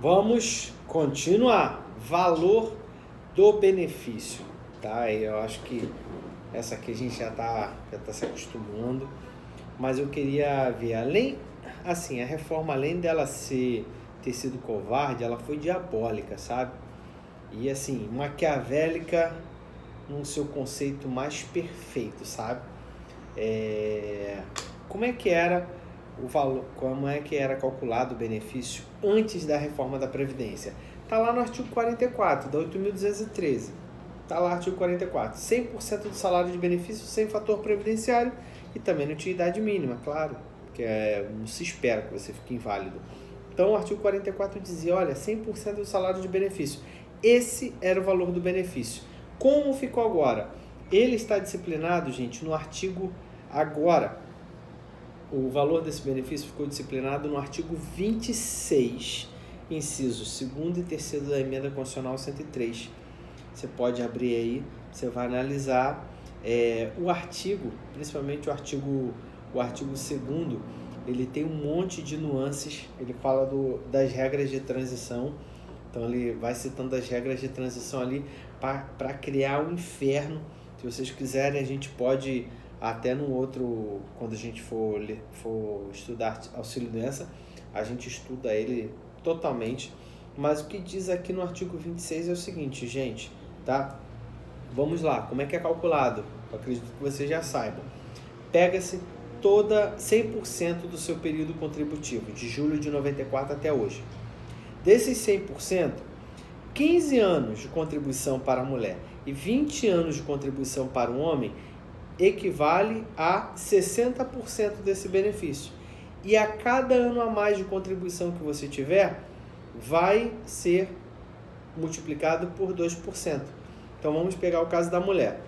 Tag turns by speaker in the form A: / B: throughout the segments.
A: Vamos continuar. Valor do benefício, tá? Eu acho que essa aqui a gente já tá se acostumando, mas eu queria ver, assim, a reforma, além dela ter sido covarde, ela foi diabólica, sabe? E assim, maquiavélica no seu conceito mais perfeito, sabe? Como é que era o valor, como é que era calculado o benefício antes da reforma da Previdência? Está lá no artigo 44 da 8.213. Está lá artigo 44. 100% do salário de benefício sem fator previdenciário e também não tinha idade mínima, claro, porque não se espera que você fique inválido. Então o artigo 44 dizia, olha, 100% do salário de benefício. Esse era o valor do benefício. Como ficou agora? Ele está disciplinado, gente, no artigo agora. O valor desse benefício ficou disciplinado no artigo 26, incisos 2º e 3º da Emenda Constitucional 103. Você pode abrir aí, você vai analisar o artigo, principalmente o artigo 2º, ele tem um monte de nuances, ele fala das regras de transição, então ele vai citando as regras de transição ali para criar um inferno. Se vocês quiserem, a gente pode, até no outro, quando a gente for estudar auxílio-doença, a gente estuda ele totalmente. Mas o que diz aqui no artigo 26 é o seguinte, gente, tá? Vamos lá, como é que é calculado? Eu acredito que vocês já saibam. Pega-se 100% do seu período contributivo, de julho de 94 até hoje. Desses 100%, 15 anos de contribuição para a mulher e 20 anos de contribuição para o homem equivale a 60% desse benefício. E a cada ano a mais de contribuição que você tiver, vai ser multiplicado por 2%. Então vamos pegar o caso da mulher.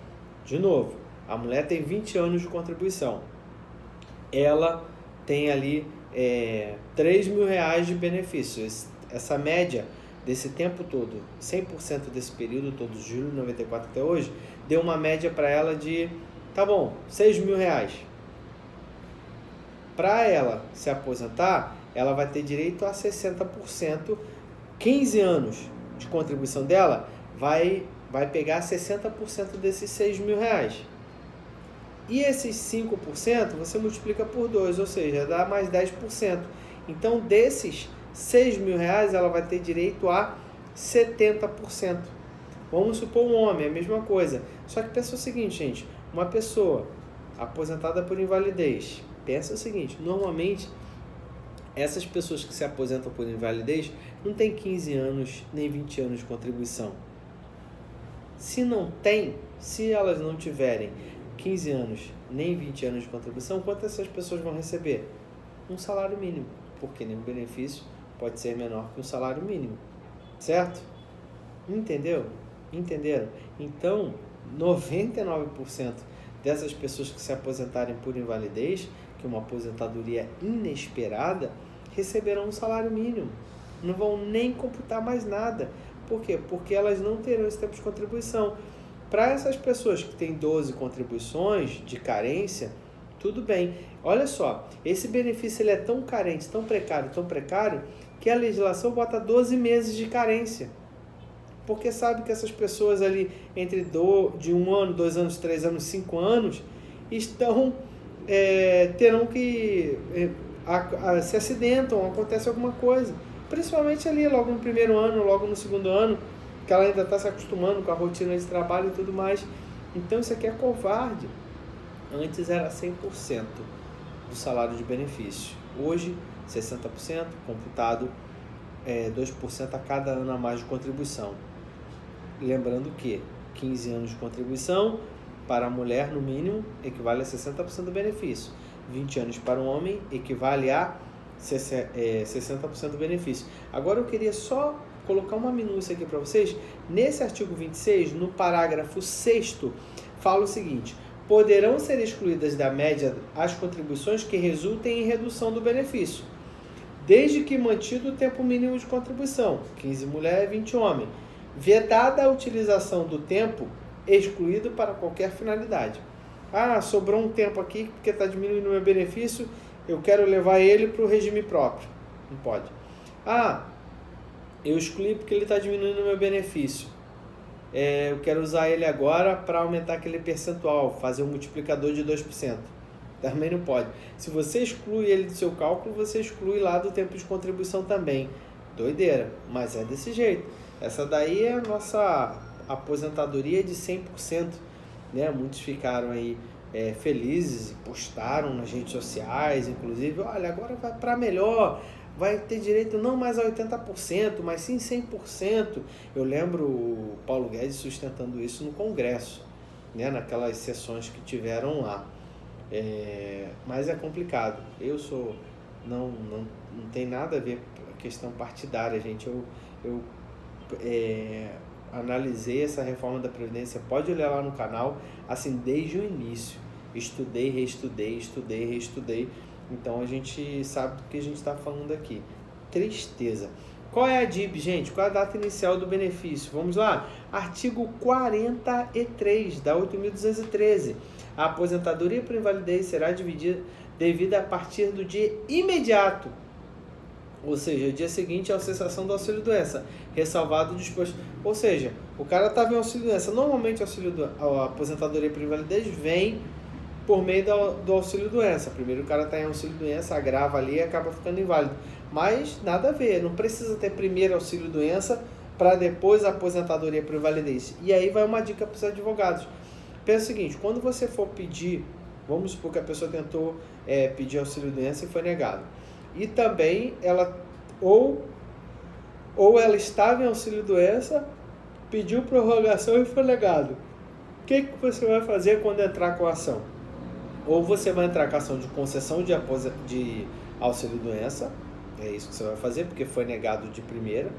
A: De novo, a mulher tem 20 anos de contribuição. Ela tem ali R$3.000 de benefício. Essa média desse tempo todo, 100% desse período todo, de julho de 94 até hoje, deu uma média para ela de, tá bom, R$6.000. Para ela se aposentar, ela vai ter direito a 60%, 15 anos de contribuição dela, vai pegar 60% desses R$6.000. E esses 5% você multiplica por 2, ou seja, dá mais 10%. Então, desses R$6.000, ela vai ter direito a 70%. Vamos supor um homem, a mesma coisa. Só que pensa o seguinte, gente, uma pessoa aposentada por invalidez, pensa o seguinte, normalmente essas pessoas que se aposentam por invalidez não têm 15 anos nem 20 anos de contribuição. Se elas não tiverem 15 anos nem 20 anos de contribuição, quanto essas pessoas vão receber? Um salário mínimo, porque nenhum benefício pode ser menor que um salário mínimo, certo? Entenderam? Então, 99% dessas pessoas que se aposentarem por invalidez, que é uma aposentadoria inesperada, receberão um salário mínimo. Não vão nem computar mais nada. Por quê? Porque elas não terão esse tempo de contribuição. Para essas pessoas que têm 12 contribuições de carência, tudo bem. Olha só, esse benefício ele é tão carente, tão precário, que a legislação bota 12 meses de carência. Porque sabe que essas pessoas ali, de 1 ano, 2 anos, 3 anos, 5 anos, terão que se acidentam, acontece alguma coisa. Principalmente ali, logo no primeiro ano, logo no segundo ano, que ela ainda está se acostumando com a rotina de trabalho e tudo mais. Então isso aqui é covarde. Antes era 100% do salário de benefício. Hoje, 60%, computado 2% a cada ano a mais de contribuição. Lembrando que 15 anos de contribuição para a mulher, no mínimo, equivale a 60% do benefício. 20 anos para o homem equivale a 60% do benefício. Agora eu queria só colocar uma minúcia aqui para vocês. Nesse artigo 26, no parágrafo 6º, fala o seguinte: poderão ser excluídas da média as contribuições que resultem em redução do benefício, desde que mantido o tempo mínimo de contribuição, 15 mulher, 20 homem, vedada a utilização do tempo excluído para qualquer finalidade. Ah, sobrou um tempo aqui porque está diminuindo o meu benefício, eu quero levar ele para o regime próprio. Não pode. Ah, Eu excluí porque ele está diminuindo o meu benefício. Eu quero usar ele agora para aumentar aquele percentual, fazer um multiplicador de 2%. Também não pode. Se você exclui ele do seu cálculo, você exclui lá do tempo de contribuição também. Doideira, mas é desse jeito. Essa daí é a nossa aposentadoria de 100%. Né? Muitos ficaram aí felizes, postaram nas redes sociais, inclusive, olha, agora vai para melhor, vai ter direito não mais a 80%, mas sim 100%. Eu lembro o Paulo Guedes sustentando isso no Congresso, né? Naquelas sessões que tiveram lá. Mas é complicado. Não tem nada a ver com a questão partidária, gente. Eu analisei essa reforma da Previdência, pode olhar lá no canal, assim, desde o início. Estudei, reestudei. Então a gente sabe do que a gente está falando aqui. Tristeza. Qual é a DIB, gente? Qual é a data inicial do benefício? Vamos lá. Artigo 43 da 8.213. A aposentadoria por invalidez será devida a partir do dia imediato, ou seja, o dia seguinte à cessação do auxílio-doença, ressalvado o disposto. Ou seja, o cara estava em auxílio-doença. Normalmente a aposentadoria por invalidez vem por meio do auxílio-doença. Primeiro o cara está em auxílio-doença, agrava ali e acaba ficando inválido. Mas nada a ver, não precisa ter primeiro auxílio-doença para depois a aposentadoria por invalidez. E aí vai uma dica para os advogados. Pensa o seguinte, quando você for pedir, vamos supor que a pessoa tentou pedir auxílio-doença e foi negado. E também ela ou ela estava em auxílio-doença, pediu prorrogação e foi negado. O que você vai fazer quando entrar com a ação? Ou você vai entrar com a ação de concessão de auxílio-doença, é isso que você vai fazer, porque foi negado de primeira,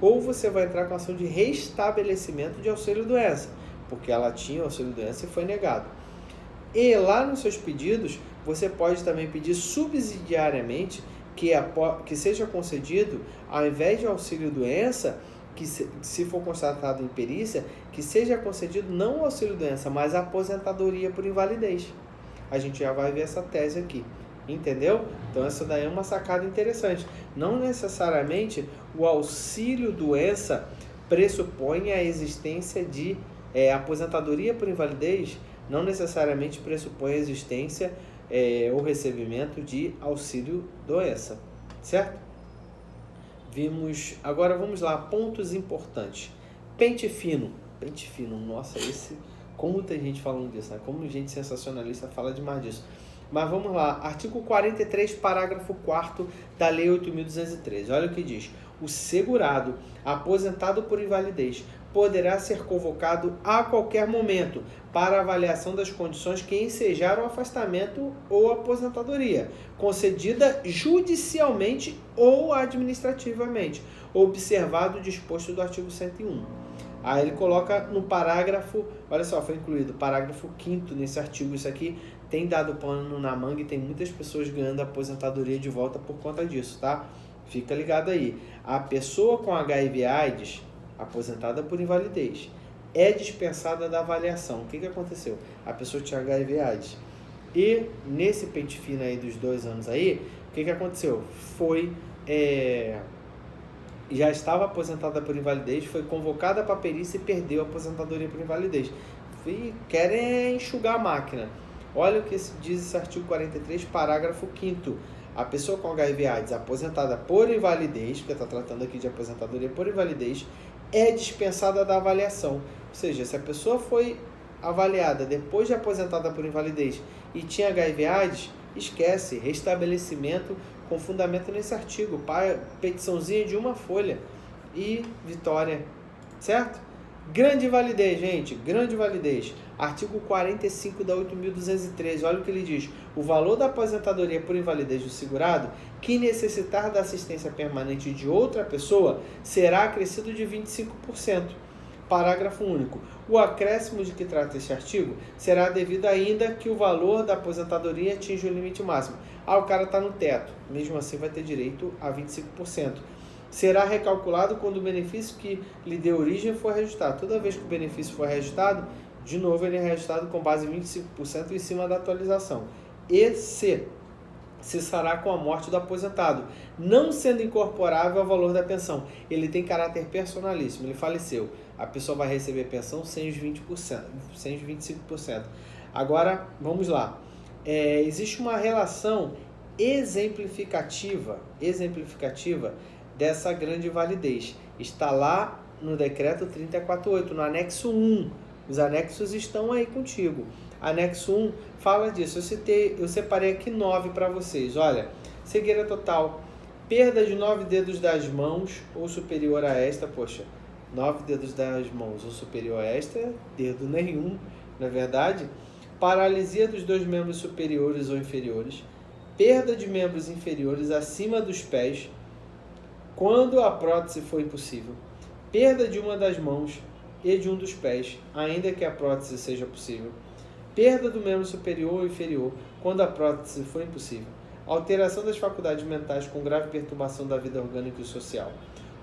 A: ou você vai entrar com a ação de restabelecimento de auxílio-doença, porque ela tinha auxílio-doença e foi negado. E lá nos seus pedidos, você pode também pedir subsidiariamente que seja concedido, ao invés de auxílio-doença, que se for constatado em perícia, que seja concedido não o auxílio-doença, mas a aposentadoria por invalidez. A gente já vai ver essa tese aqui, entendeu? Então essa daí é uma sacada interessante. Não necessariamente o auxílio-doença pressupõe a existência de aposentadoria por invalidez, não necessariamente pressupõe a existência ou recebimento de auxílio-doença, certo? Agora vamos lá, pontos importantes. Pente fino, nossa, como tem gente falando disso, né? Como gente sensacionalista fala demais disso. Mas vamos lá, artigo 43, parágrafo 4º da Lei 8.213. Olha o que diz. O segurado aposentado por invalidez poderá ser convocado a qualquer momento para avaliação das condições que ensejaram o afastamento ou aposentadoria, concedida judicialmente ou administrativamente, observado o disposto do artigo 101. Aí ele coloca no parágrafo, olha só, foi incluído o parágrafo 5º nesse artigo. Isso aqui tem dado pano na manga e tem muitas pessoas ganhando a aposentadoria de volta por conta disso, tá? Fica ligado aí. A pessoa com HIV/AIDS, aposentada por invalidez, é dispensada da avaliação. O que aconteceu? A pessoa tinha HIV/AIDS. E nesse pente fino aí dos 2 anos aí, o que aconteceu? Já estava aposentada por invalidez, foi convocada para a perícia e perdeu a aposentadoria por invalidez. Querem enxugar a máquina. Olha o que diz esse artigo 43, parágrafo 5º. A pessoa com HIV/AIDS aposentada por invalidez, porque está tratando aqui de aposentadoria por invalidez, é dispensada da avaliação. Ou seja, se a pessoa foi avaliada depois de aposentada por invalidez e tinha HIV/AIDS, esquece, restabelecimento com fundamento nesse artigo, petiçãozinha de uma folha e vitória, certo? Grande validez, gente, grande validez. Artigo 45 da 8.213, olha o que ele diz. O valor da aposentadoria por invalidez do segurado, que necessitar da assistência permanente de outra pessoa, será acrescido de 25%. Parágrafo único. O acréscimo de que trata este artigo será devido ainda que o valor da aposentadoria atinja o limite máximo. O cara está no teto, mesmo assim vai ter direito a 25%. Será recalculado quando o benefício que lhe deu origem for reajustado. Toda vez que o benefício for reajustado, de novo ele é reajustado com base em 25% em cima da atualização. E se cessará com a morte do aposentado, não sendo incorporável ao valor da pensão. Ele tem caráter personalíssimo, ele faleceu. A pessoa vai receber pensão sem os 20%, sem os 25%. Agora, vamos lá. Existe uma relação exemplificativa dessa grande invalidez. Está lá no decreto 348, no anexo 1. Os anexos estão aí contigo. Anexo 1 fala disso. Eu separei aqui 9 para vocês. Olha, cegueira total, perda de 9 dedos das mãos ou superior a esta. Poxa, 9 dedos das mãos ou superior a esta, dedo nenhum, na verdade. Paralisia dos 2 membros superiores ou inferiores. Perda de membros inferiores acima dos pés, quando a prótese for impossível. Perda de uma das mãos e de um dos pés, ainda que a prótese seja possível. Perda do membro superior ou inferior, quando a prótese for impossível. Alteração das faculdades mentais com grave perturbação da vida orgânica e social.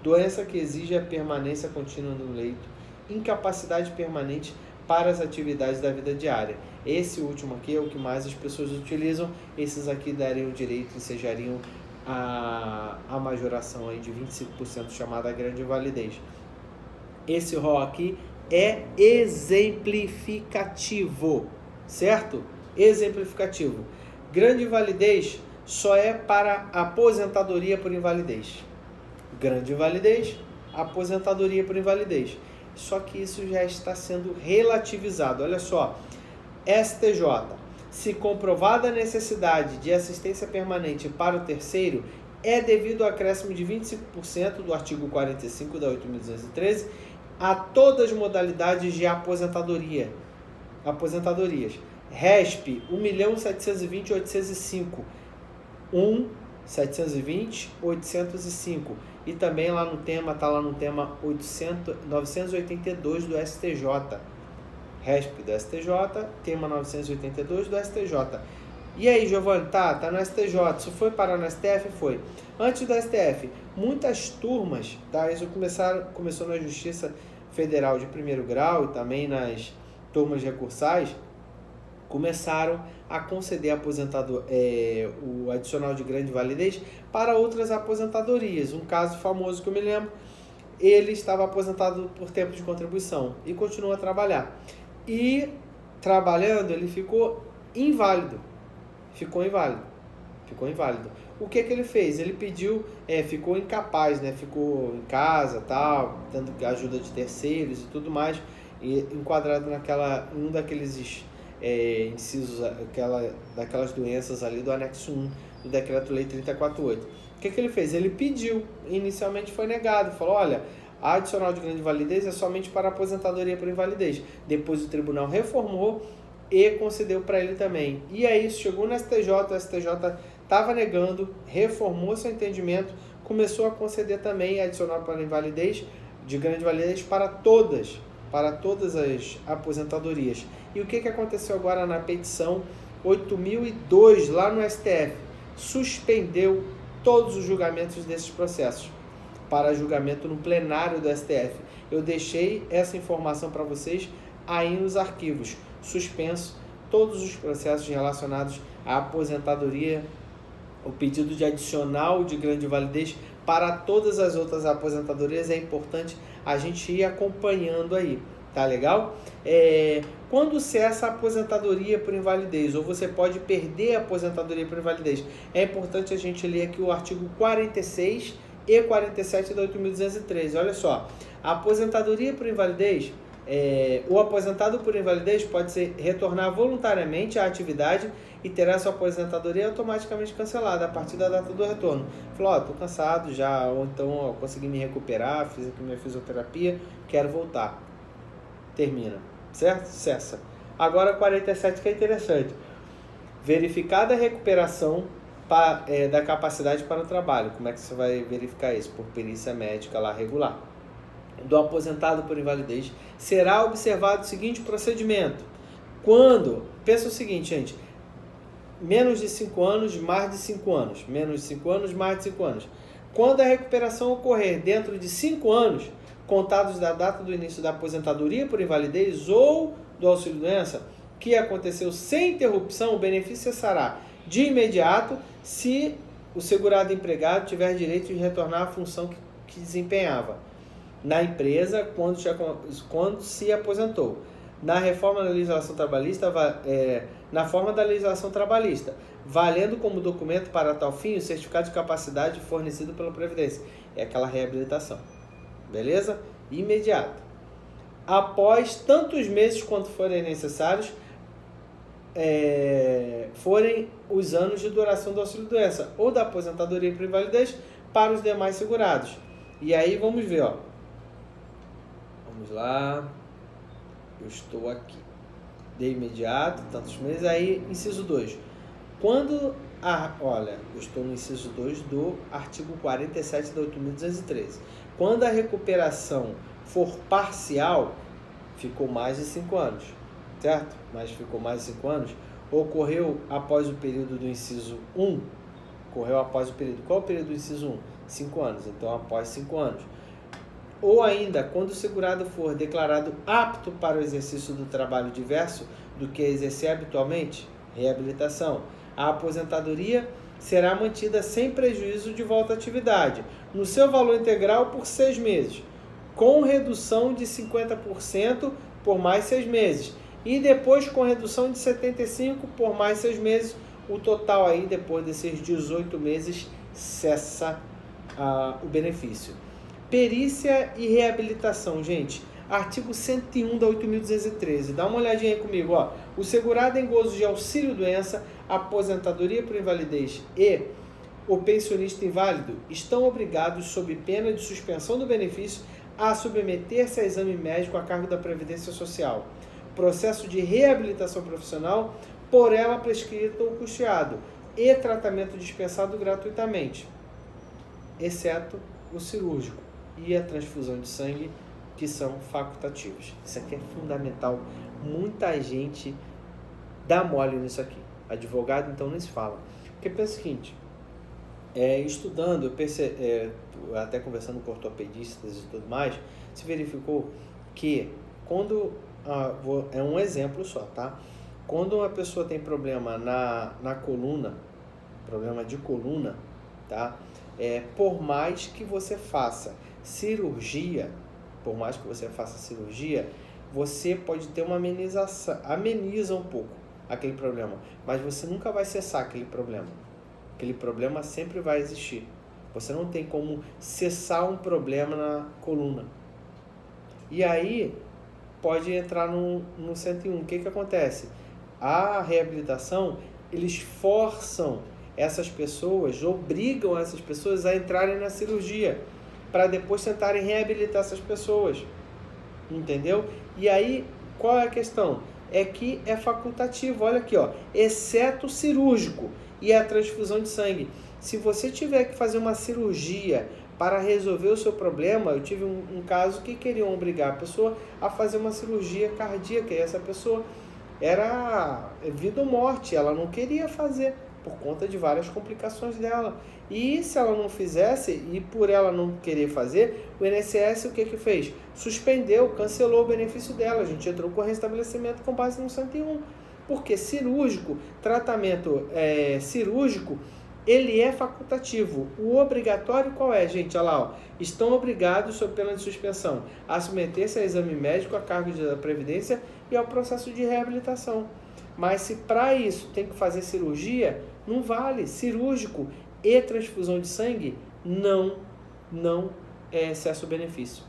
A: Doença que exige a permanência contínua no leito. Incapacidade permanente para as atividades da vida diária. Esse último aqui é o que mais as pessoas utilizam. Esses aqui dariam direito, ensejariam a majoração aí de 25%, chamada grande invalidez. Esse rol aqui é exemplificativo, certo? Exemplificativo. Grande invalidez só é para aposentadoria por invalidez. Grande invalidez, aposentadoria por invalidez. Só que isso já está sendo relativizado. Olha só, STJ, se comprovada a necessidade de assistência permanente para o terceiro, é devido ao acréscimo de 25% do artigo 45 da 8.213 a todas as modalidades de aposentadorias. RESP 1.720.805, 1.720.805. E também lá no tema, está lá no tema 982 do STJ. RESP do STJ, tema 982 do STJ. E aí, Giovanni, tá no STJ, isso foi parar no STF? Foi. Antes do STF, muitas turmas, tá? Isso começou na Justiça Federal de primeiro grau e também nas turmas recursais, começaram a conceder o adicional de grande validez para outras aposentadorias. Um caso famoso que eu me lembro, ele estava aposentado por tempo de contribuição e continua a trabalhar. E trabalhando, ele ficou inválido. O que ele fez? Ele pediu, ficou incapaz, né? Ficou em casa, tal, dando ajuda de terceiros e tudo mais, e enquadrado um daqueles incisos, daquelas doenças ali do anexo 1 do Decreto-Lei 348. O que ele fez? Ele pediu, inicialmente foi negado, falou, olha, a adicional de grande validez é somente para aposentadoria por invalidez. Depois o tribunal reformou e concedeu para ele também. E aí chegou no STJ, o STJ estava negando, reformou seu entendimento, começou a conceder também adicional para invalidez, de grande validez para todas as aposentadorias. E o que aconteceu agora na petição 8.002 lá no STF? Suspendeu todos os julgamentos desses processos para julgamento no plenário do STF. Eu deixei essa informação para vocês aí nos arquivos. Suspenso todos os processos relacionados à aposentadoria, o pedido de adicional de grande validez para todas as outras aposentadorias. É importante a gente ir acompanhando aí, tá legal? Quando cessa a aposentadoria por invalidez, ou você pode perder a aposentadoria por invalidez, é importante a gente ler aqui o artigo 46 e 47 da 8.213. Olha só, a aposentadoria por invalidez, o aposentado por invalidez pode retornar voluntariamente à atividade e terá sua aposentadoria automaticamente cancelada a partir da data do retorno. Falou, tô cansado já, ou então consegui me recuperar, fiz aqui minha fisioterapia, quero voltar. Termina, certo? Cessa. Agora 47, que é interessante. Verificada a recuperação da capacidade para o trabalho. Como é que você vai verificar isso? Por perícia médica lá regular. Do aposentado por invalidez, será observado o seguinte procedimento. Pensa o seguinte, gente, menos de 5 anos, mais de 5 anos, menos de 5 anos, mais de 5 anos. Quando a recuperação ocorrer dentro de 5 anos, contados da data do início da aposentadoria por invalidez ou do auxílio-doença, que aconteceu sem interrupção, o benefício cessará de imediato, se o segurado empregado tiver direito de retornar à função que desempenhava na empresa quando se aposentou. Na reforma da legislação trabalhista, na forma da legislação trabalhista, valendo como documento para tal fim o certificado de capacidade fornecido pela Previdência. É aquela reabilitação. Beleza? Imediata. Após tantos meses quanto forem necessários, forem os anos de duração do auxílio-doença ou da aposentadoria por invalidez para os demais segurados. E aí vamos ver, ó. Vamos lá. Eu estou aqui. De imediato, tantos meses. Aí, inciso 2. Olha, eu estou no inciso 2 do artigo 47 da 8.213. Quando a recuperação for parcial, ficou mais de 5 anos, certo? Mas ficou mais de 5 anos, ocorreu após o período do inciso 1, ocorreu após o período. Qual é o período do inciso 1? 5 anos, então após 5 anos. Ou ainda, quando o segurado for declarado apto para o exercício do trabalho diverso do que exercer habitualmente, reabilitação, a aposentadoria será mantida sem prejuízo de volta à atividade, no seu valor integral por 6 meses, com redução de 50% por mais 6 meses, e depois com redução de 75% por mais 6 meses. O total aí, depois desses 18 meses, cessa o benefício. Perícia e reabilitação, gente. Artigo 101 da 8.213. Dá uma olhadinha aí comigo, ó. O segurado em gozo de auxílio-doença, aposentadoria por invalidez e o pensionista inválido estão obrigados, sob pena de suspensão do benefício, a submeter-se a exame médico a cargo da Previdência Social, processo de reabilitação profissional por ela prescrito ou custeado e tratamento dispensado gratuitamente, exceto o cirúrgico e a transfusão de sangue, que são facultativos. Isso aqui é fundamental. Muita gente dá mole nisso aqui. Advogado, então, nem se fala. Porque pensa o seguinte, estudando, até conversando com ortopedistas e tudo mais, se verificou que quando, é um exemplo só, tá? Quando uma pessoa tem problema na coluna, problema de coluna, tá? Por mais que você faça cirurgia, você pode ter uma amenização, ameniza um pouco aquele problema, mas você nunca vai cessar aquele problema. Aquele problema sempre vai existir. Você não tem como cessar um problema na coluna. E aí, pode entrar no 101. O que acontece? A reabilitação, eles forçam essas pessoas, obrigam essas pessoas a entrarem na cirurgia, para depois tentarem reabilitar essas pessoas. Entendeu? E aí, qual é a questão? É que é facultativo, olha aqui, ó, exceto cirúrgico e a transfusão de sangue. Se você tiver que fazer uma cirurgia para resolver o seu problema, eu tive um caso que queriam obrigar a pessoa a fazer uma cirurgia cardíaca, e essa pessoa era vida ou morte, ela não queria fazer, por conta de várias complicações dela. E se ela não fizesse, e por ela não querer fazer, o INSS o que fez? Suspendeu, cancelou o benefício dela. A gente entrou com restabelecimento com base no 101. Porque cirúrgico, tratamento cirúrgico, ele é facultativo. O obrigatório qual é, gente? Olha lá, ó. Estão obrigados, sob pena de suspensão, a submeter-se a exame médico a cargo da Previdência e ao processo de reabilitação. Mas se para isso tem que fazer cirurgia, não vale. Cirúrgico e transfusão de sangue não é excesso-benefício.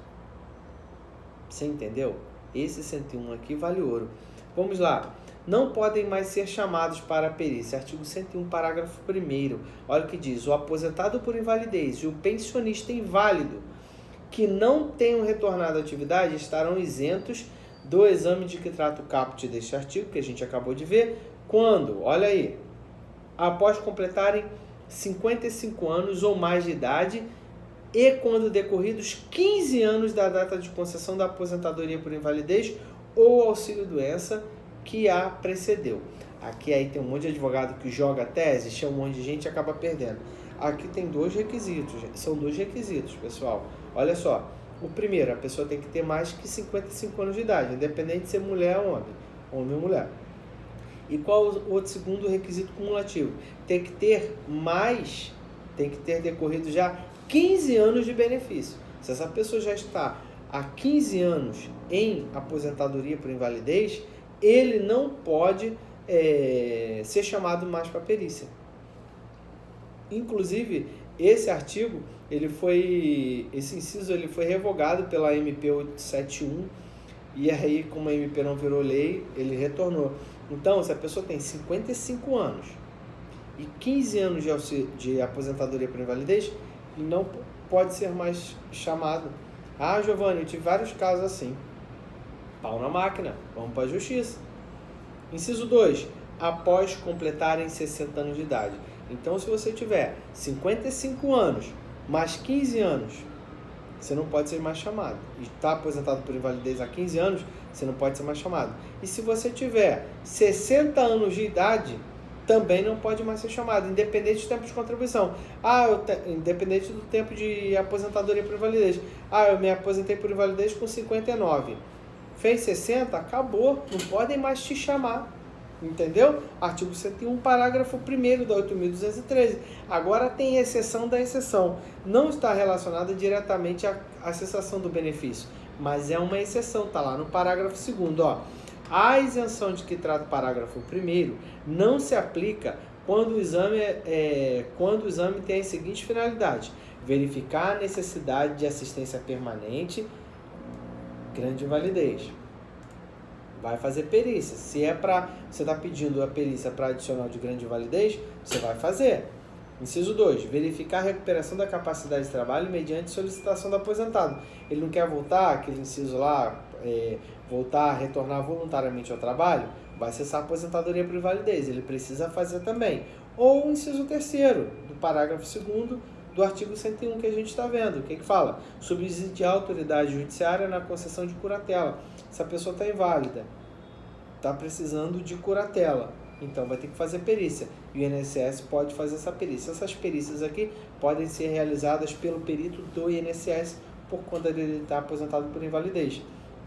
A: Você entendeu? Esse 101 aqui vale ouro. Vamos lá. Não podem mais ser chamados para a perícia. Artigo 101, parágrafo 1º. Olha o que diz. O aposentado por invalidez e o pensionista inválido que não tenham retornado à atividade estarão isentos do exame de que trata o caput deste artigo, que a gente acabou de ver, quando, olha aí, após completarem 55 anos ou mais de idade e quando decorridos 15 anos da data de concessão da aposentadoria por invalidez ou auxílio-doença que a precedeu. Aqui aí tem um monte de advogado que joga tese, chama um monte de gente e acaba perdendo. Aqui tem 2 requisitos, são 2 requisitos, pessoal. Olha só, o primeiro, a pessoa tem que ter mais que 55 anos de idade, independente de ser mulher ou homem ou mulher. E qual o outro segundo requisito cumulativo? Tem que ter decorrido já 15 anos de benefício. Se essa pessoa já está há 15 anos em aposentadoria por invalidez, ele não pode ser chamado mais para perícia. Inclusive, esse artigo, esse inciso ele foi revogado pela MP 871, e aí, como a MP não virou lei, ele retornou. Então, se a pessoa tem 55 anos e 15 anos de aposentadoria por invalidez, ele não pode ser mais chamado. Ah, Giovanni, eu tive vários casos assim. Pau na máquina, vamos para a justiça. Inciso 2, após completarem 60 anos de idade. Então, se você tiver 55 anos, mais 15 anos, você não pode ser mais chamado. E está aposentado por invalidez há 15 anos, você não pode ser mais chamado. E se você tiver 60 anos de idade, também não pode mais ser chamado, independente do tempo de contribuição. Independente do tempo de aposentadoria por invalidez. Eu me aposentei por invalidez com 59. Fez 60, acabou, não podem mais te chamar. Entendeu? Artigo 101, parágrafo 1º da 8.213. Agora tem exceção da exceção. Não está relacionada diretamente à cessação do benefício, mas é uma exceção, está lá no parágrafo 2º, ó. A isenção de que trata o parágrafo 1º não se aplica quando o exame tem as seguintes finalidades: verificar a necessidade de assistência permanente, grande invalidez. Vai fazer perícia. Se você está pedindo a perícia para adicional de grande invalidez, você vai fazer. Inciso 2, verificar a recuperação da capacidade de trabalho mediante solicitação do aposentado. Ele não quer voltar, aquele inciso lá, retornar voluntariamente ao trabalho, vai cessar a aposentadoria por invalidez. Ele precisa fazer também. Ou o inciso 3º, do parágrafo 2º, do artigo 101 que a gente está vendo. O que fala? Subsidiar a autoridade judiciária na concessão de curatela. Se a pessoa está inválida, está precisando de curatela, então vai ter que fazer perícia. E o INSS pode fazer essa perícia. Essas perícias aqui podem ser realizadas pelo perito do INSS por conta dele estar aposentado por invalidez.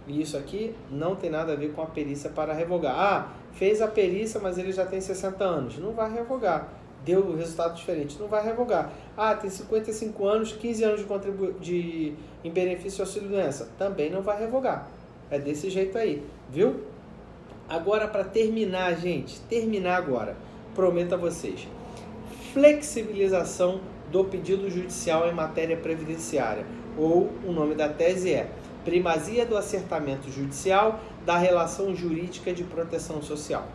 A: E isso aqui não tem nada a ver com a perícia para revogar. Fez a perícia, mas ele já tem 60 anos. Não vai revogar. Deu resultado diferente, não vai revogar. Tem 55 anos, 15 anos em benefício auxílio-doença. Também não vai revogar. É desse jeito aí, viu? Agora, para terminar, gente, agora, prometo a vocês, flexibilização do pedido judicial em matéria previdenciária, ou o nome da tese é primazia do acertamento judicial da relação jurídica de proteção social.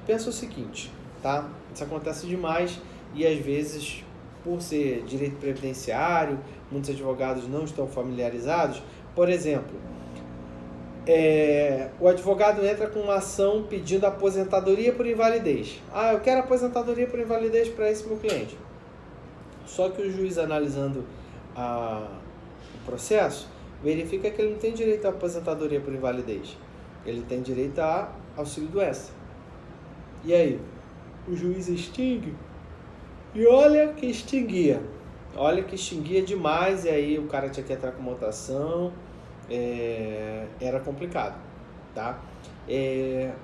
A: Pensa o seguinte, tá? Isso acontece demais e às vezes, por ser direito previdenciário, muitos advogados não estão familiarizados. Por exemplo, o advogado entra com uma ação pedindo aposentadoria por invalidez. Eu quero aposentadoria por invalidez para esse meu cliente. Só que o juiz, analisando o processo, verifica que ele não tem direito à aposentadoria por invalidez. Ele tem direito a auxílio-doença. E aí? O juiz extingue? E olha que extinguia. Olha que extinguia demais, e aí o cara tinha que entrar com mutação. Era complicado, tá?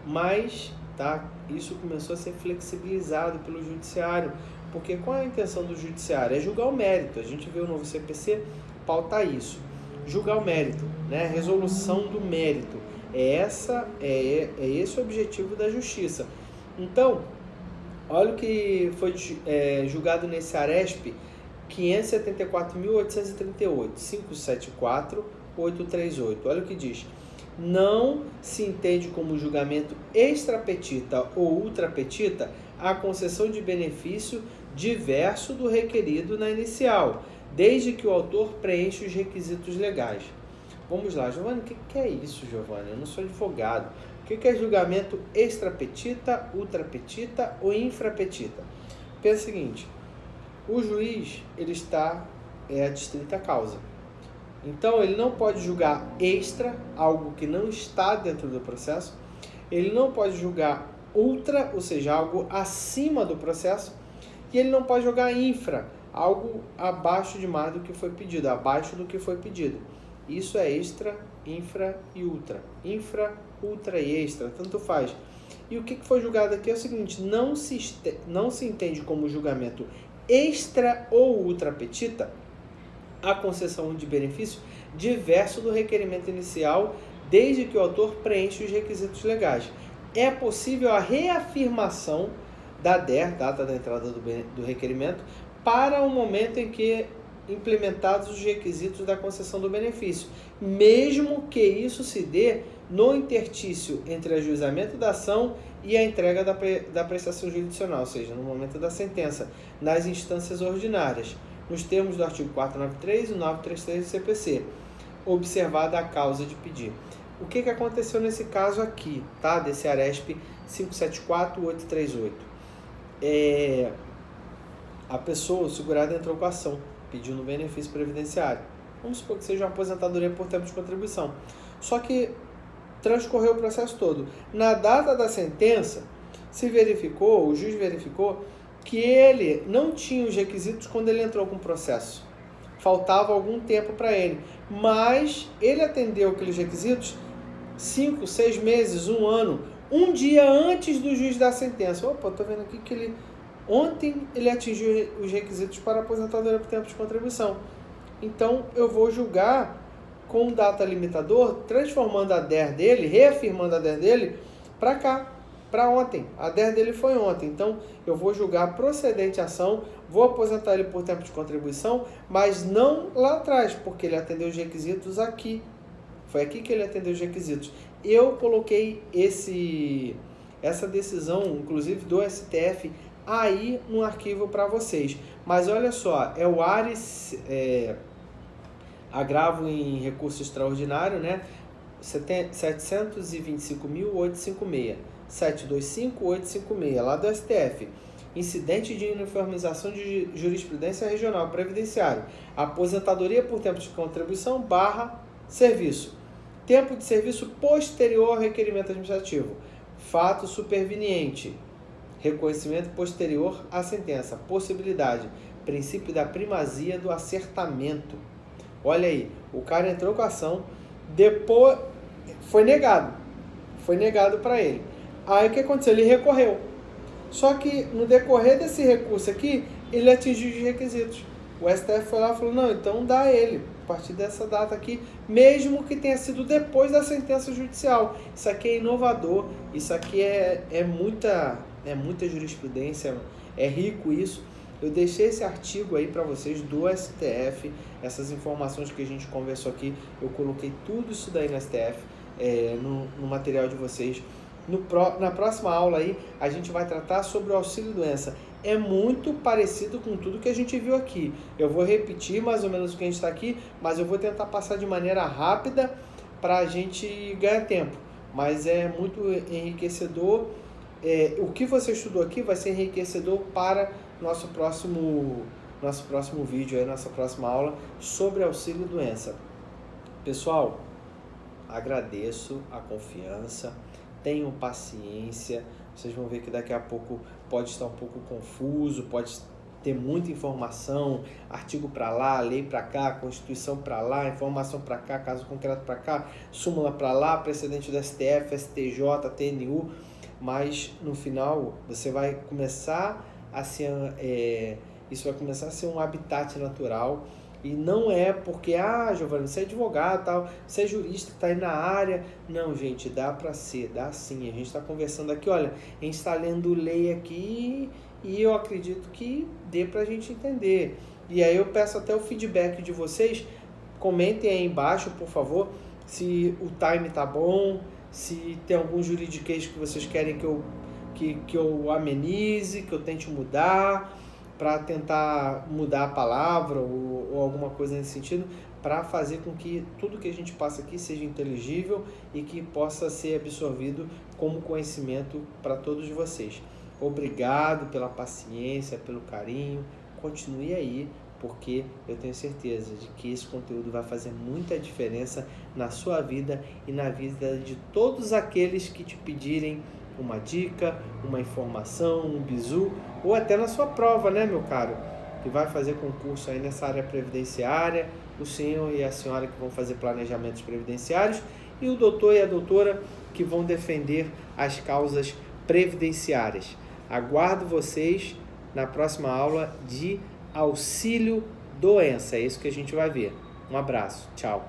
A: Mas isso começou a ser flexibilizado pelo judiciário, porque qual é a intenção do judiciário? É julgar o mérito. A gente vê o novo CPC pautar isso, julgar o mérito, né? Resolução do mérito. Esse o objetivo da justiça. Então, olha o que foi julgado nesse ARESP 574.838, 574.838. Olha o que diz. Não se entende como julgamento extrapetita ou ultrapetita a concessão de benefício diverso do requerido na inicial, desde que o autor preencha os requisitos legais. Vamos lá, Giovanni, o que é isso, Giovanni? Eu não sou advogado. O que é julgamento extrapetita, ultrapetita ou infrapetita? Pensa o seguinte, o juiz ele está adstrito à causa. Então, ele não pode julgar extra, algo que não está dentro do processo. Ele não pode julgar ultra, ou seja, algo acima do processo. E ele não pode julgar infra, algo abaixo demais do que foi pedido, abaixo do que foi pedido. Isso é extra, infra e ultra. Infra, ultra e extra, tanto faz. E o que foi julgado aqui é o seguinte: não se entende como julgamento extra ou ultra petita a concessão de benefício diverso do requerimento inicial, desde que o autor preencha os requisitos legais. É possível a reafirmação da DER, data da entrada do requerimento, para o momento em que implementados os requisitos da concessão do benefício, mesmo que isso se dê no interstício entre o ajuizamento da ação e a entrega da prestação jurisdicional, ou seja, no momento da sentença, nas instâncias ordinárias, nos termos do artigo 493 e 933 do CPC, observada a causa de pedir. O que aconteceu nesse caso aqui, tá? Desse ARESP 574838? A pessoa, o segurado, entrou com a ação, pedindo benefício previdenciário. Vamos supor que seja uma aposentadoria por tempo de contribuição. Só que transcorreu o processo todo. Na data da sentença, o juiz verificou que ele não tinha os requisitos quando ele entrou com o processo. Faltava algum tempo para ele. Mas ele atendeu aqueles requisitos 5, 6 meses, 1 ano, um dia antes do juiz dar a sentença. Opa, estou vendo aqui que ontem ele atingiu os requisitos para aposentadoria por tempo de contribuição. Então, eu vou julgar com data limitador, transformando a DER dele, reafirmando a DER dele, para cá, para ontem. A DER dele foi ontem. Então, eu vou julgar procedente a ação, vou aposentar ele por tempo de contribuição, mas não lá atrás, porque ele atendeu os requisitos aqui. Foi aqui que ele atendeu os requisitos. Eu coloquei essa decisão, inclusive do STF, aí no arquivo para vocês. Mas olha só, é o ARES, agravo em recurso extraordinário, né? 725.856, 725.856, lá do STF. Incidente de uniformização de jurisprudência regional previdenciário, aposentadoria por tempo de contribuição / serviço, tempo de serviço posterior ao requerimento administrativo, fato superveniente, reconhecimento posterior à sentença, possibilidade, princípio da primazia do acertamento. Olha aí, o cara entrou com a ação, depois foi negado para ele. Aí o que aconteceu? Ele recorreu. Só que no decorrer desse recurso aqui, ele atingiu os requisitos. O STF foi lá e falou, não, então dá ele, a partir dessa data aqui, mesmo que tenha sido depois da sentença judicial. Isso aqui é inovador, isso aqui é muita jurisprudência, é rico isso. Eu deixei esse artigo aí para vocês do STF, essas informações que a gente conversou aqui, eu coloquei tudo isso daí no STF, no material de vocês. Na próxima aula aí, a gente vai tratar sobre o auxílio-doença. É muito parecido com tudo que a gente viu aqui. Eu vou repetir mais ou menos o que a gente está aqui, mas eu vou tentar passar de maneira rápida para a gente ganhar tempo. Mas é muito enriquecedor. O que você estudou aqui vai ser enriquecedor para nosso próximo vídeo, aí, nossa próxima aula sobre auxílio-doença. Pessoal, agradeço a confiança, tenham paciência, vocês vão ver que daqui a pouco pode estar um pouco confuso, pode ter muita informação, artigo para lá, lei para cá, Constituição para lá, informação para cá, caso concreto para cá, súmula para lá, precedente do STF, STJ, TNU, mas no final você vai começar a ser, isso vai começar a ser um habitat natural. E não é porque, Giovanni, você é advogado, tal, você é jurista, está aí na área. Não, gente, dá para ser, dá sim. A gente está conversando aqui, olha, a gente está lendo lei aqui e eu acredito que dê para a gente entender. E aí eu peço até o feedback de vocês, comentem aí embaixo, por favor, se o time tá bom, se tem algum juridiquês que vocês querem que eu amenize, que eu tente mudar, para tentar mudar a palavra ou alguma coisa nesse sentido, para fazer com que tudo que a gente passa aqui seja inteligível e que possa ser absorvido como conhecimento para todos vocês. Obrigado pela paciência, pelo carinho, continue aí, porque eu tenho certeza de que esse conteúdo vai fazer muita diferença na sua vida e na vida de todos aqueles que te pedirem uma dica, uma informação, um bizu, ou até na sua prova, né, meu caro, que vai fazer concurso aí nessa área previdenciária, o senhor e a senhora que vão fazer planejamentos previdenciários e o doutor e a doutora que vão defender as causas previdenciárias. Aguardo vocês na próxima aula de auxílio doença. É isso que a gente vai ver. Um abraço. Tchau.